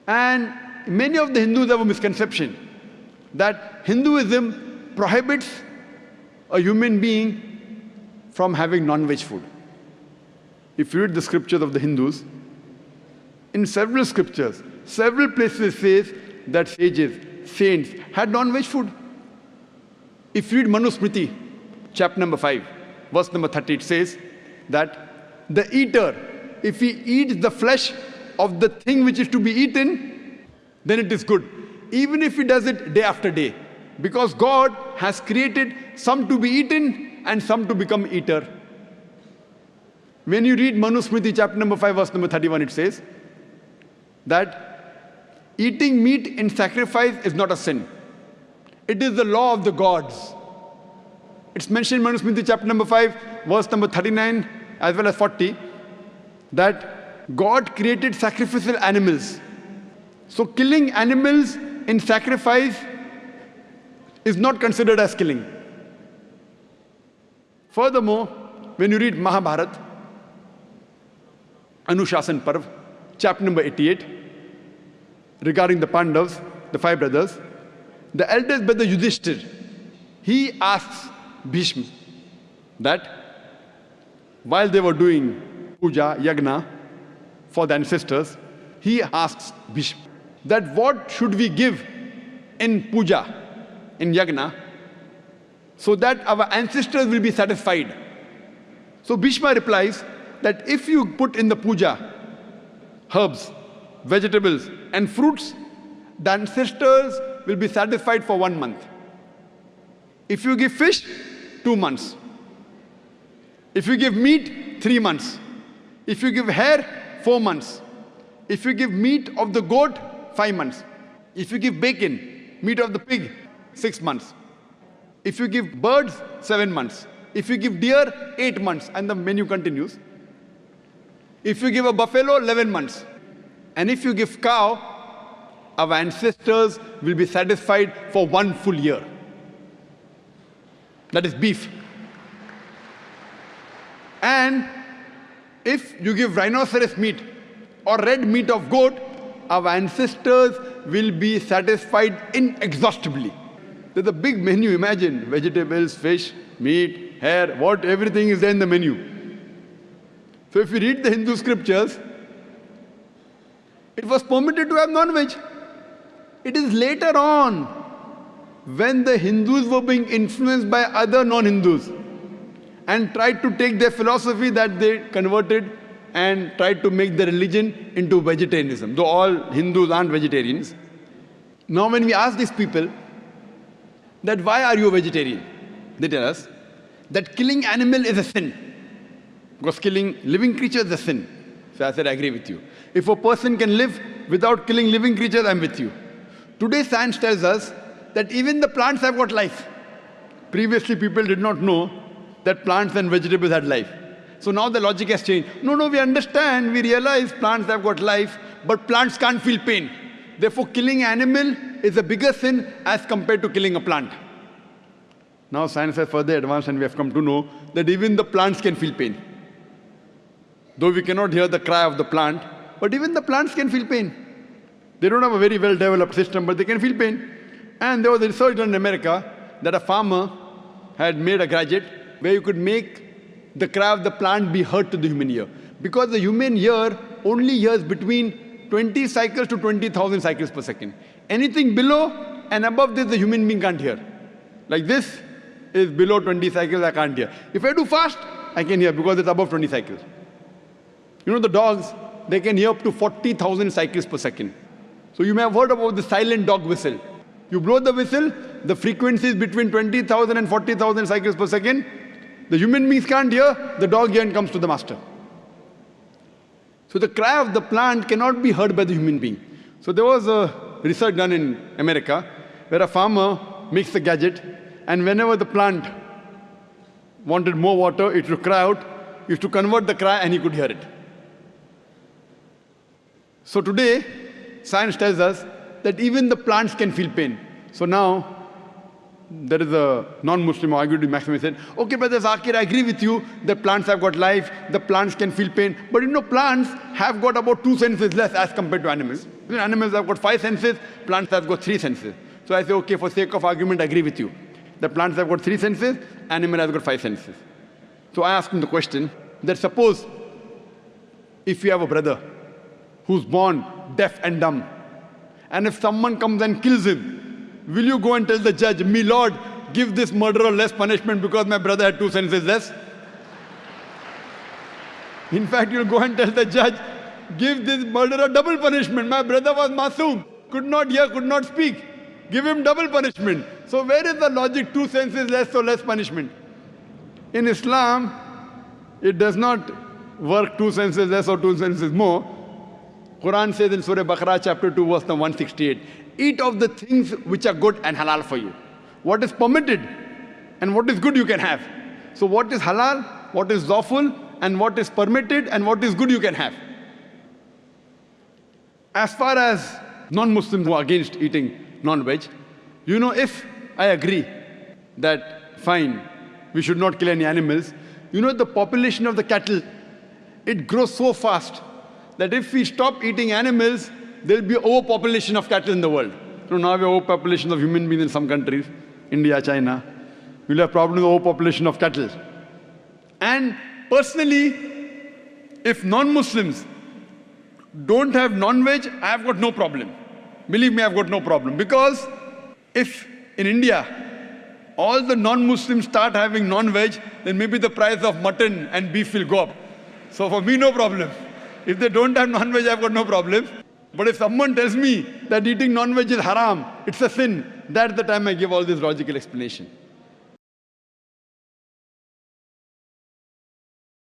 And many of the Hindus have a misconception that Hinduism prohibits a human being from having non-veg food. If you read the scriptures of the Hindus, in several scriptures, several places it says that sages, saints had non-veg food. If you read Manusmriti, chapter number 5, verse number 30, it says that the eater, if he eats the flesh of the thing which is to be eaten, then it is good. Even if he does it day after day. Because God has created some to be eaten and some to become eater. When you read Manusmriti, chapter number 5, verse number 31, it says that eating meat in sacrifice is not a sin. It is the law of the gods. It's mentioned in Manusmriti, chapter number 5, verse number 39, as well as 40, that God created sacrificial animals. So killing animals in sacrifice is not considered as killing. Furthermore, when you read Mahabharata, Anushasan Parv, chapter number 88, regarding the Pandavas, the 5 brothers, the eldest brother Yudhishthir, he asks Bhishma that while they were doing puja, yagna for the ancestors, he asks Bhishma that what should we give in puja, in yagna, so that our ancestors will be satisfied. So Bhishma replies that if you put in the puja herbs, vegetables and fruits, the ancestors will be satisfied for 1 month. If you give fish, 2 months. If you give meat, 3 months. If you give hair, 4 months. If you give meat of the goat, 5 months. If you give bacon, meat of the pig, 6 months. If you give birds, 7 months. If you give deer, 8 months. And the menu continues. If you give a buffalo, 11 months. And if you give cow, our ancestors will be satisfied for 1 full year. That is beef. And if you give rhinoceros meat or red meat of goat, our ancestors will be satisfied inexhaustibly. There's a big menu, imagine, vegetables, fish, meat, hair, what, everything is there in the menu. So if you read the Hindu scriptures, it was permitted to have non-veg. It is later on, when the Hindus were being influenced by other non-Hindus and tried to take their philosophy that they converted and tried to make the religion into vegetarianism, though all Hindus aren't vegetarians. Now when we ask these people that why are you a vegetarian, they tell us that killing animal is a sin. Because killing living creatures is a sin. So I said, I agree with you. If a person can live without killing living creatures, I'm with you. Today science tells us that even the plants have got life. Previously people did not know that plants and vegetables had life. So now the logic has changed. No, we understand, we realize plants have got life, but plants can't feel pain. Therefore killing animal is a bigger sin as compared to killing a plant. Now science has further advanced and we have come to know that even the plants can feel pain. Though we cannot hear the cry of the plant, but even the plants can feel pain. They don't have a very well-developed system, but they can feel pain. And there was a research done in America that a farmer had made a gadget where you could make the cry of the plant be heard to the human ear. Because the human ear only hears between 20 cycles to 20,000 cycles per second. Anything below and above this, the human being can't hear. Like this is below 20 cycles, I can't hear. If I do fast, I can hear because it's above 20 cycles. You know the dogs, they can hear up to 40,000 cycles per second. So you may have heard about the silent dog whistle. You blow the whistle, the frequency is between 20,000 and 40,000 cycles per second. The human beings can't hear, the dog hears and comes to the master. So the cry of the plant cannot be heard by the human being. So there was a research done in America where a farmer makes a gadget and whenever the plant wanted more water, it would cry out, he used to convert the cry and he could hear it. So today, science tells us that even the plants can feel pain. So now, there is a non-Muslim who argued with Maxim. He said, okay, Brother Zakir, I agree with you that plants have got life, the plants can feel pain. But plants have got about 2 senses less as compared to animals. Animals have got 5 senses, plants have got 3 senses. So I say, okay, for sake of argument, I agree with you. The plants have got 3 senses, animal has got 5 senses. So I asked him the question that suppose if you have a brother who's born deaf and dumb, and if someone comes and kills him, will you go and tell the judge, me Lord, give this murderer less punishment because my brother had 2 senses less? In fact, you'll go and tell the judge, give this murderer double punishment. My brother was masoom, could not hear, could not speak. Give him double punishment. So where is the logic, 2 senses less, so less punishment? In Islam, it does not work 2 senses less or 2 senses more. Quran says in Surah Baqarah chapter 2 verse number 168, eat of the things which are good and halal for you. What is permitted and what is good you can have. So what is halal, what is lawful, and what is permitted and what is good you can have. As far as non-Muslims who are against eating non-veg, if I agree that fine, we should not kill any animals, the population of the cattle, it grows so fast that if we stop eating animals, there will be overpopulation of cattle in the world. Now we have overpopulation of human beings in some countries, India, China. We'll have problems with overpopulation of cattle. And personally, if non-Muslims don't have non-veg, I have got no problem. Believe me, I've got no problem. Because if in India, all the non-Muslims start having non-veg, then maybe the price of mutton and beef will go up. So for me, no problem. If they don't have non-veg, I've got no problem. But if someone tells me that eating non-veg is haram, it's a sin, that's the time I give all this logical explanation.